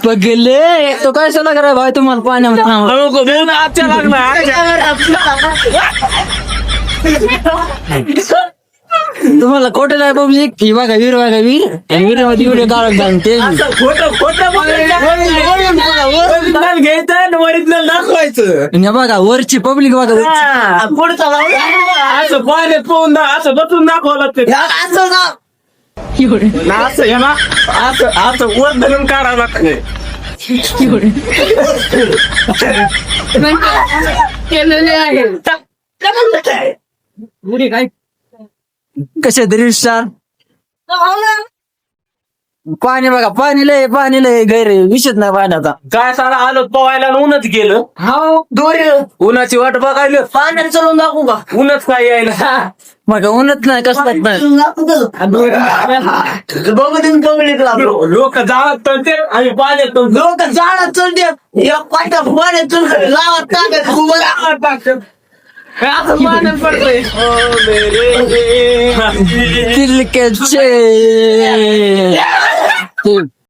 पगले तो कैसा लग रहा है भाई तुम्हारे पाण्यामध्ये हमको देना अच्छा तुम्हाला खोटं नाही पब्लिक ही बघा वीर बघा वीर वीरमध्ये व्हिडिओ काढत सांगते खोटं घ्यायचं ओरिजिनल दाखवायचं. बघा वरची पब्लिक बघा असं पाण्यात पाहून असं बसून दाखवलं लागतं ना, असं हे ना असं असं वर धरून काढावं लागतं. कसे तरी स्टार पाणी बघा पाणी लय गैर विषयच नाही पाण्याचा. काय सारा आलो पवायला आणि उन्हात गेलं. हो दोरी उन्हाची वाट बघायला पाण्यात चलून दाखवू का उन्हाच काय यायला. मग उन्हात नाही कसलाच नाही लोक जाळत तळते आणि पाण्यात लोक झाडात चलते पाण्यात गावात टाकत पाण्यात पडतंय. तिलक्याचे